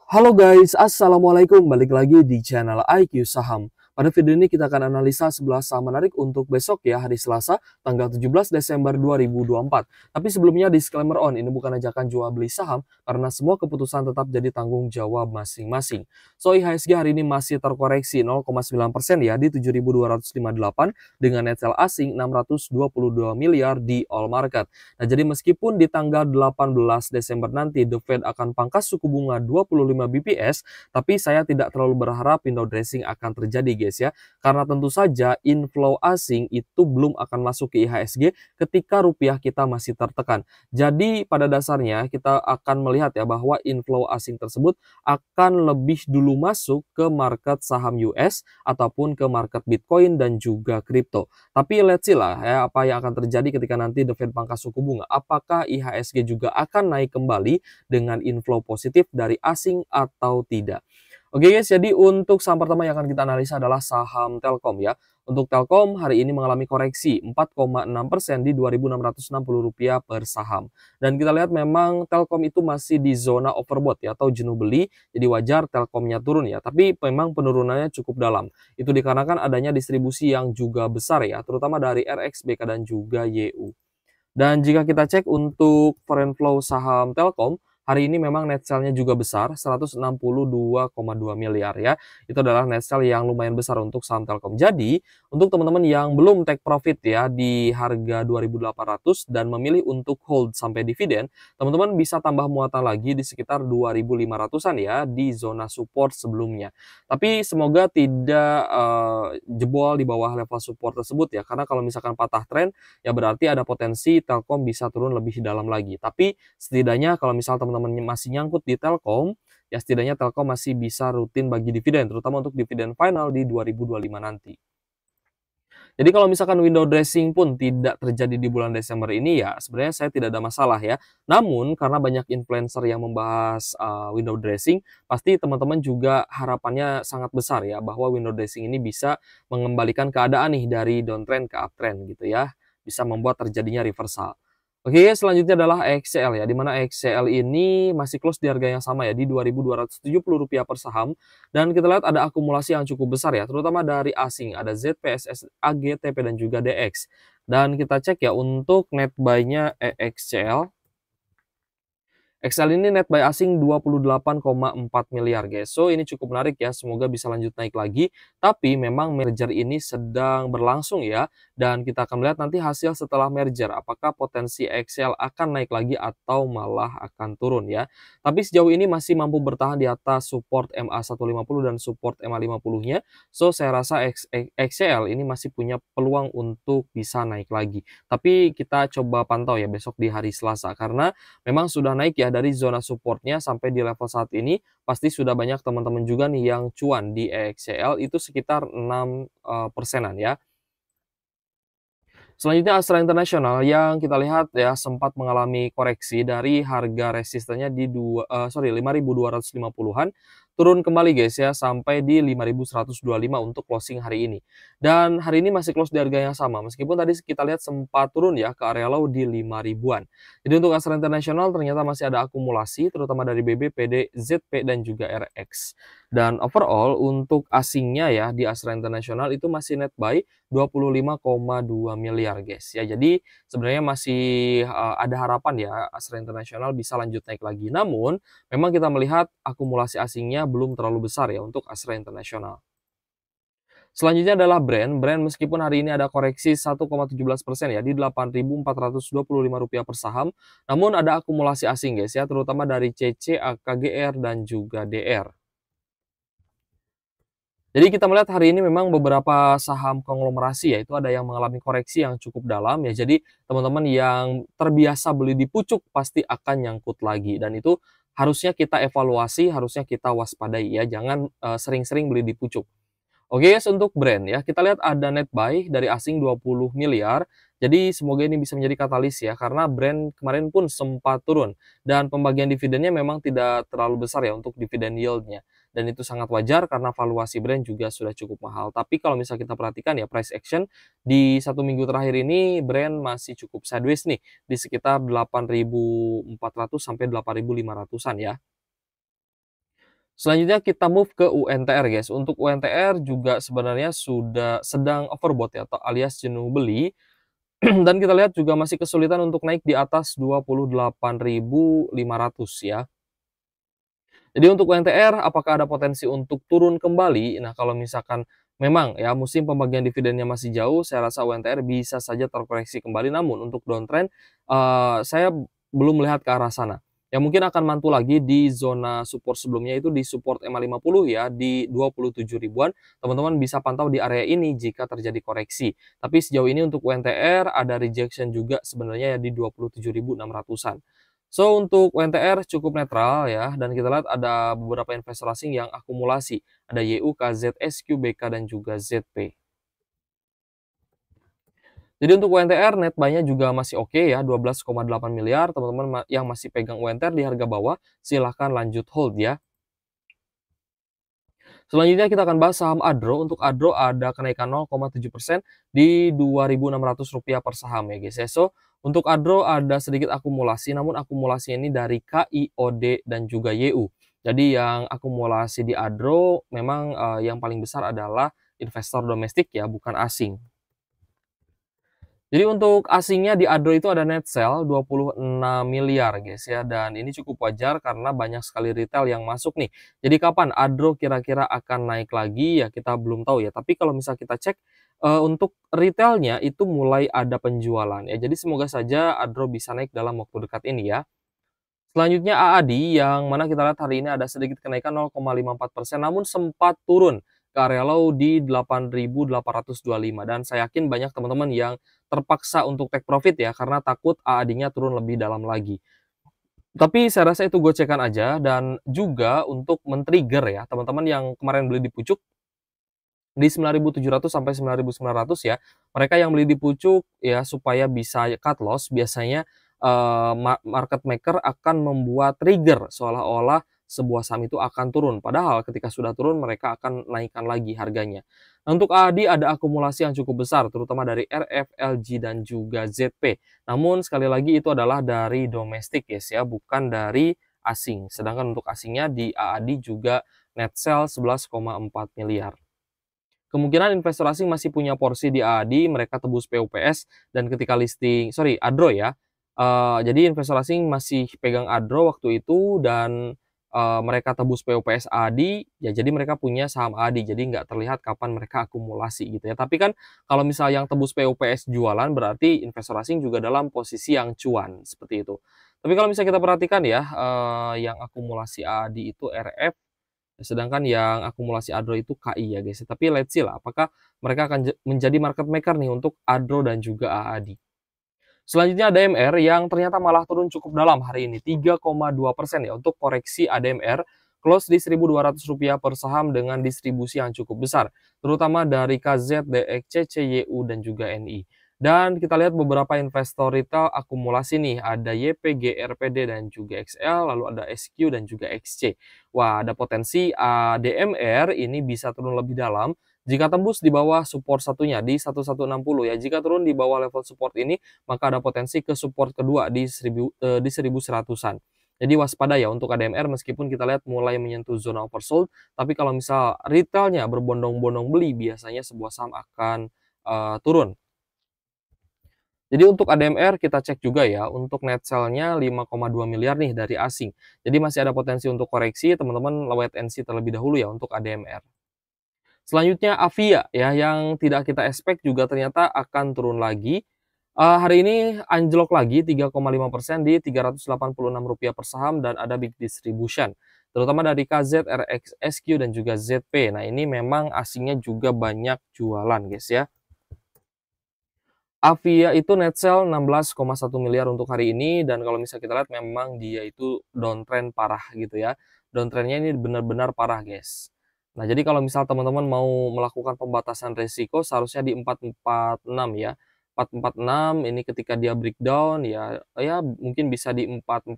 Halo guys, Assalamualaikum. Balik lagi di channel IQ Saham. Pada video ini kita akan analisa 11 saham menarik untuk besok ya, hari Selasa, tanggal 17 Desember 2024. Tapi sebelumnya disclaimer on, ini bukan ajakan jual beli saham, karena semua keputusan tetap jadi tanggung jawab masing-masing. So, IHSG hari ini masih terkoreksi 0,9% ya, di 7.258 dengan net sell asing 622 miliar di all market. Nah, jadi meskipun di tanggal 18 Desember nanti The Fed akan pangkas suku bunga 25 BPS, tapi saya tidak terlalu berharap window dressing akan terjadi guys ya. Karena tentu saja inflow asing itu belum akan masuk ke IHSG ketika rupiah kita masih tertekan. Jadi pada dasarnya kita akan melihat ya bahwa inflow asing tersebut akan lebih dulu masuk ke market saham US ataupun ke market Bitcoin dan juga kripto. Tapi let's see lah ya apa yang akan terjadi ketika nanti The Fed pangkas suku bunga. Apakah IHSG juga akan naik kembali dengan inflow positif dari asing atau tidak? Oke guys, jadi untuk saham pertama yang akan kita analisa adalah saham Telkom ya. Untuk Telkom hari ini mengalami koreksi 4,6% di Rp2.660 per saham. Dan kita lihat memang Telkom itu masih di zona overbought ya atau jenuh beli. Jadi wajar Telkomnya turun ya. Tapi memang penurunannya cukup dalam. Itu dikarenakan adanya distribusi yang juga besar ya, terutama dari RXBK dan juga YU. Dan jika kita cek untuk foreign flow saham Telkom, hari ini memang net sell-nya juga besar, 162,2 miliar ya. Itu adalah net sell yang lumayan besar untuk saham Telkom. Jadi, untuk teman-teman yang belum take profit ya di harga 2.800 dan memilih untuk hold sampai dividen, teman-teman bisa tambah muatan lagi di sekitar 2.500-an ya di zona support sebelumnya. Tapi semoga tidak jebol di bawah level support tersebut ya, karena kalau misalkan patah tren, ya berarti ada potensi Telkom bisa turun lebih dalam lagi. Tapi setidaknya kalau misal teman-teman masih nyangkut di Telkom, ya setidaknya Telkom masih bisa rutin bagi dividen, terutama untuk dividen final di 2025 nanti. Jadi kalau misalkan window dressing pun tidak terjadi di bulan Desember ini ya sebenarnya saya tidak ada masalah ya. Namun karena banyak influencer yang membahas window dressing, pasti teman-teman juga harapannya sangat besar ya bahwa window dressing ini bisa mengembalikan keadaan nih dari downtrend ke uptrend gitu ya. Bisa membuat terjadinya reversal. Oke, selanjutnya adalah EXCL ya, di mana EXCL ini masih close di harga yang sama ya, di Rp2.270 per saham. Dan kita lihat ada akumulasi yang cukup besar ya, terutama dari asing, ada ZPSS, AGTP, dan juga DX. Dan kita cek ya, untuk net buy-nya EXCL, XL ini net buy asing 28,4 miliar guys. So ini cukup menarik ya, semoga bisa lanjut naik lagi. Tapi memang merger ini sedang berlangsung ya. Dan kita akan melihat nanti hasil setelah merger. Apakah potensi XL akan naik lagi atau malah akan turun ya. Tapi sejauh ini masih mampu bertahan di atas support MA150 dan support MA50-nya. So saya rasa XL ini masih punya peluang untuk bisa naik lagi. Tapi kita coba pantau ya besok di hari Selasa. Karena memang sudah naik ya dari zona supportnya sampai di level saat ini, pasti sudah banyak teman-teman juga nih yang cuan di EXCL itu sekitar 6 persenan ya. Selanjutnya Astra International yang kita lihat ya sempat mengalami koreksi dari harga resistennya di 5.250-an turun kembali guys ya sampai di 5.125 untuk closing hari ini. Dan hari ini masih close di harga yang sama meskipun tadi kita lihat sempat turun ya ke area low di 5.000-an. Jadi untuk Astra International ternyata masih ada akumulasi terutama dari BB, PD, ZP dan juga RX. Dan overall untuk asingnya ya di Astra International itu masih net buy 25,2 miliar guys ya. Jadi sebenarnya masih ada harapan ya Astra International bisa lanjut naik lagi. Namun memang kita melihat akumulasi asingnya belum terlalu besar ya untuk Astra International. Selanjutnya adalah Brand meskipun hari ini ada koreksi 1,17% ya di Rp8.425 per saham. Namun ada akumulasi asing guys ya, terutama dari CC, AKGR dan juga DR. Jadi kita melihat hari ini memang beberapa saham konglomerasi ya, itu ada yang mengalami koreksi yang cukup dalam ya. Jadi teman-teman yang terbiasa beli di pucuk pasti akan nyangkut lagi. Dan itu harusnya kita evaluasi, harusnya kita waspadai ya. Jangan sering-sering beli di pucuk. Oke guys, untuk brand ya, kita lihat ada net buy dari asing 20 miliar. Jadi semoga ini bisa menjadi katalis ya, karena brand kemarin pun sempat turun. Dan pembagian dividennya memang tidak terlalu besar ya untuk dividen yieldnya. Dan itu sangat wajar karena valuasi brand juga sudah cukup mahal. Tapi kalau misalnya kita perhatikan ya, price action di 1 minggu terakhir ini brand masih cukup sideways nih, di sekitar 8.400 sampai 8.500-an ya. Selanjutnya kita move ke UNTR guys. Untuk UNTR juga sebenarnya sudah sedang overbought ya atau alias jenuh beli. Dan kita lihat juga masih kesulitan untuk naik di atas 28.500 ya. Jadi untuk UNTR apakah ada potensi untuk turun kembali? Nah, kalau misalkan memang ya musim pembagian dividennya masih jauh, saya rasa UNTR bisa saja terkoreksi kembali. Namun untuk downtrend saya belum melihat ke arah sana. Ya mungkin akan mantul lagi di zona support sebelumnya itu di support EMA 50 ya di 27 ribuan. Teman-teman bisa pantau di area ini jika terjadi koreksi. Tapi sejauh ini untuk UNTR ada rejection juga sebenarnya ya di 27.600-an. So, untuk UNTR cukup netral ya, dan kita lihat ada beberapa investor asing yang akumulasi. Ada YU, KZ, SQ, BK, dan juga ZP. Jadi untuk UNTR net buy-nya juga masih oke ya, 12,8 miliar. Teman-teman yang masih pegang UNTR di harga bawah, silahkan lanjut hold ya. Selanjutnya kita akan bahas saham Adro. Untuk Adro ada kenaikan 0,7% di Rp2.600 per saham ya guys ya. So, untuk Adro ada sedikit akumulasi, namun akumulasi ini dari KI, OD, dan juga YU. Jadi yang akumulasi di Adro memang yang paling besar adalah investor domestik ya, bukan asing. Jadi untuk asingnya di Adro itu ada net sell 26 miliar guys ya, dan ini cukup wajar karena banyak sekali retail yang masuk nih. Jadi kapan Adro kira-kira akan naik lagi ya kita belum tahu ya, tapi kalau misal kita cek untuk retailnya itu mulai ada penjualan ya, jadi semoga saja Adro bisa naik dalam waktu dekat ini ya. Selanjutnya AADI yang mana kita lihat hari ini ada sedikit kenaikan 0,54%, namun sempat turun ke area low di 8.825 dan saya yakin banyak teman-teman yang terpaksa untuk take profit ya karena takut AADI-nya turun lebih dalam lagi. Tapi saya rasa itu gocekan aja, dan juga untuk men-trigger ya teman-teman yang kemarin beli di pucuk di 9.700 sampai 9.900 ya. Mereka yang beli di pucuk ya supaya bisa cut loss, biasanya market maker akan membuat trigger seolah-olah sebuah saham itu akan turun. Padahal ketika sudah turun mereka akan naikkan lagi harganya. Nah, untuk ADI ada akumulasi yang cukup besar terutama dari RF, LG, dan juga ZP. Namun sekali lagi itu adalah dari domestik guys ya, bukan dari asing. Sedangkan untuk asingnya di AADI juga net sell 11,4 miliar. Kemungkinan investor asing masih punya porsi di AADI, mereka tebus PUPS, dan ketika listing, sorry, Adro ya. Jadi investor asing masih pegang Adro waktu itu, dan mereka tebus PUPS AADI, ya jadi mereka punya saham AADI, jadi nggak terlihat kapan mereka akumulasi gitu ya. Tapi kan kalau misal yang tebus PUPS jualan, berarti investor asing juga dalam posisi yang cuan, seperti itu. Tapi kalau misalnya kita perhatikan ya, yang akumulasi AADI itu RF, sedangkan yang akumulasi Adro itu KI ya guys. Tapi let's see lah apakah mereka akan menjadi market maker nih untuk Adro dan juga AADI. Selanjutnya ADMR yang ternyata malah turun cukup dalam hari ini, 3,2% ya untuk koreksi ADMR, close di Rp1.200 per saham dengan distribusi yang cukup besar, terutama dari KZ, DXC, CYU, dan juga NI. Dan kita lihat beberapa investor retail akumulasi nih, ada YPG, RPD, dan juga XL, lalu ada SQ dan juga XC. Wah, ada potensi ADMR ini bisa turun lebih dalam jika tembus di bawah support satunya di 1160 ya. Jika turun di bawah level support ini, maka ada potensi ke support kedua di 1100-an. Jadi waspada ya untuk ADMR, meskipun kita lihat mulai menyentuh zona oversold, tapi kalau misal retailnya berbondong-bondong beli, biasanya sebuah saham akan turun. Jadi untuk ADMR kita cek juga ya, untuk net sell-nya 5,2 miliar nih dari asing. Jadi masih ada potensi untuk koreksi, teman-teman wait and see terlebih dahulu ya untuk ADMR. Selanjutnya Avia ya, yang tidak kita expect juga ternyata akan turun lagi. Hari ini anjlok lagi 3,5% di Rp386 per saham, dan ada big distribution, terutama dari KZ, RX, SQ, dan juga ZP. Nah ini memang asingnya juga banyak jualan guys ya. Avia itu net sell 16,1 miliar untuk hari ini, dan kalau misalnya kita lihat memang dia itu downtrend parah gitu ya. Downtrendnya ini benar-benar parah guys. Nah jadi kalau misal teman-teman mau melakukan pembatasan risiko seharusnya di 446 ya. 446 ini ketika dia breakdown ya mungkin bisa di 440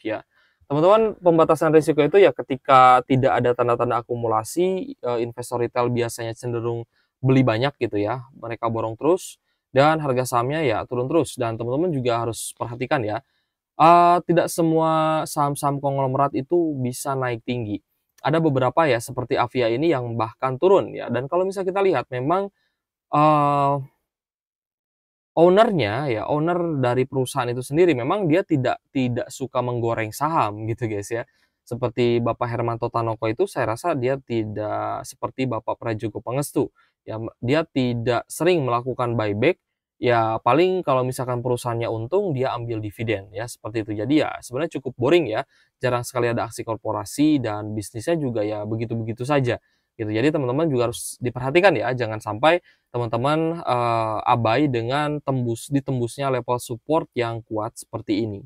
ya. Teman-teman, pembatasan risiko itu ya ketika tidak ada tanda-tanda akumulasi, investor retail biasanya cenderung beli banyak gitu ya. Mereka borong terus dan harga sahamnya ya turun terus, dan teman-teman juga harus perhatikan ya, tidak semua saham-saham konglomerat itu bisa naik tinggi. ada beberapa ya seperti Avia ini yang bahkan turun ya. Dan kalau misalnya kita lihat memang, eee, owner dari perusahaan itu sendiri memang dia tidak suka menggoreng saham gitu guys ya. Seperti Bapak Hermanto Tanoko itu saya rasa dia tidak seperti Bapak Prajogo Pangestu, ya dia tidak sering melakukan buyback, ya paling kalau misalkan perusahaannya untung dia ambil dividen ya seperti itu. Jadi ya sebenarnya cukup boring ya, jarang sekali ada aksi korporasi dan bisnisnya juga ya begitu-begitu saja gitu. Jadi teman-teman juga harus diperhatikan ya, jangan sampai teman-teman, abai dengan ditembusnya level support yang kuat seperti ini.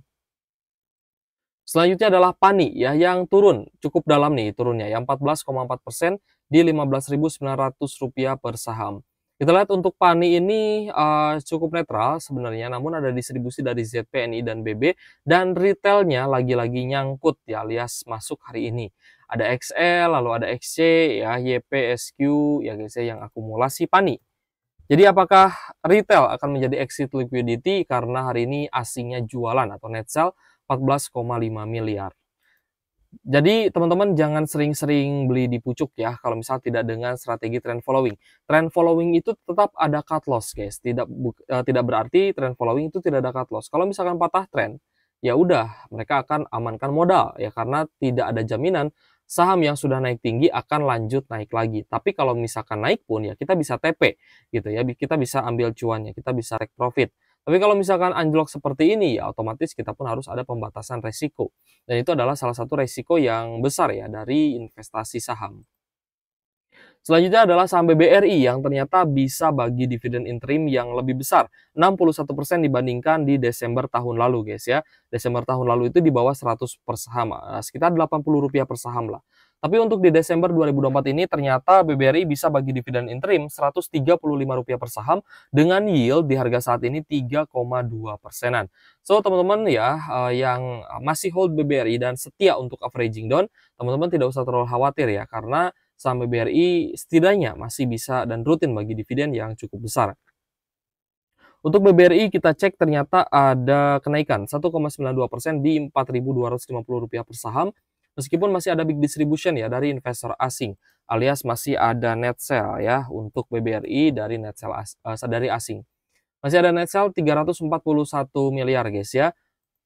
Selanjutnya adalah PANI ya, yang turun, cukup dalam nih turunnya ya, 14,4% di Rp15.900 per saham. Kita lihat untuk PANI ini, cukup netral sebenarnya, namun ada distribusi dari ZPNI dan BB, dan retailnya lagi-lagi nyangkut ya, alias masuk hari ini. Ada XL, lalu ada XC, ya, YP, SQ, ya guys ya, yang akumulasi PANI. Jadi apakah retail akan menjadi exit liquidity karena hari ini asingnya jualan atau net sell 14,5 miliar. Jadi teman-teman jangan sering-sering beli di pucuk ya kalau misal tidak dengan strategi trend following. Trend following itu tetap ada cut loss guys, tidak berarti trend following itu tidak ada cut loss. Kalau misalkan patah trend, ya udah mereka akan amankan modal ya karena tidak ada jaminan saham yang sudah naik tinggi akan lanjut naik lagi. Tapi kalau misalkan naik pun ya kita bisa TP gitu ya, kita bisa ambil cuannya, kita bisa take profit. Tapi kalau misalkan anjlok seperti ini ya otomatis kita pun harus ada pembatasan resiko. Dan itu adalah salah satu resiko yang besar ya dari investasi saham. Selanjutnya adalah saham BBRI yang ternyata bisa bagi dividen interim yang lebih besar, 61% dibandingkan di Desember tahun lalu guys ya. Desember tahun lalu itu di bawah 100 per saham, sekitar Rp80 per saham lah. Tapi untuk di Desember 2024 ini ternyata BBRI bisa bagi dividen interim Rp135 per saham dengan yield di harga saat ini 3,2%-an. So teman-teman ya yang masih hold BBRI dan setia untuk averaging down, teman-teman tidak usah terlalu khawatir ya karena saham BBRI setidaknya masih bisa dan rutin bagi dividen yang cukup besar. Untuk BBRI kita cek ternyata ada kenaikan 1,92% di Rp4.250 per saham, meskipun masih ada big distribution ya dari investor asing, alias masih ada net sell ya untuk BBRI dari net sell dari asing. Masih ada net sell 341 miliar guys ya.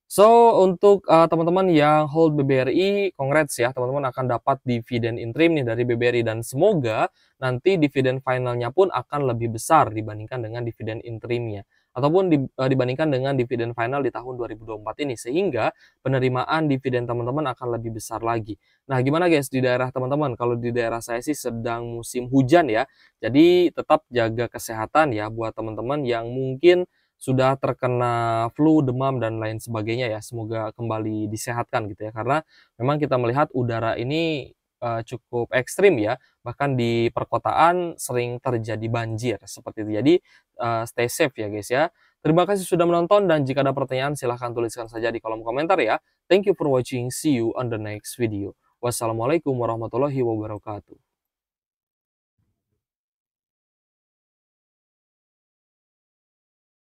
So, untuk teman-teman yang hold BBRI, congrats ya, teman-teman akan dapat dividen interim nih dari BBRI dan semoga nanti dividen finalnya pun akan lebih besar dibandingkan dengan dividen interimnya ataupun dibandingkan dengan dividen final di tahun 2024 ini sehingga penerimaan dividen teman-teman akan lebih besar lagi. Nah, gimana guys di daerah teman-teman? Kalau di daerah saya sih sedang musim hujan ya. Jadi tetap jaga kesehatan ya buat teman-teman yang mungkin sudah terkena flu, demam, dan lain sebagainya ya. Semoga kembali disehatkan gitu ya. Karena memang kita melihat udara ini cukup ekstrim ya. Bahkan di perkotaan sering terjadi banjir seperti itu. Jadi stay safe ya guys ya. Terima kasih sudah menonton dan jika ada pertanyaan silahkan tuliskan saja di kolom komentar ya. Thank you for watching. See you on the next video. Wassalamualaikum warahmatullahi wabarakatuh.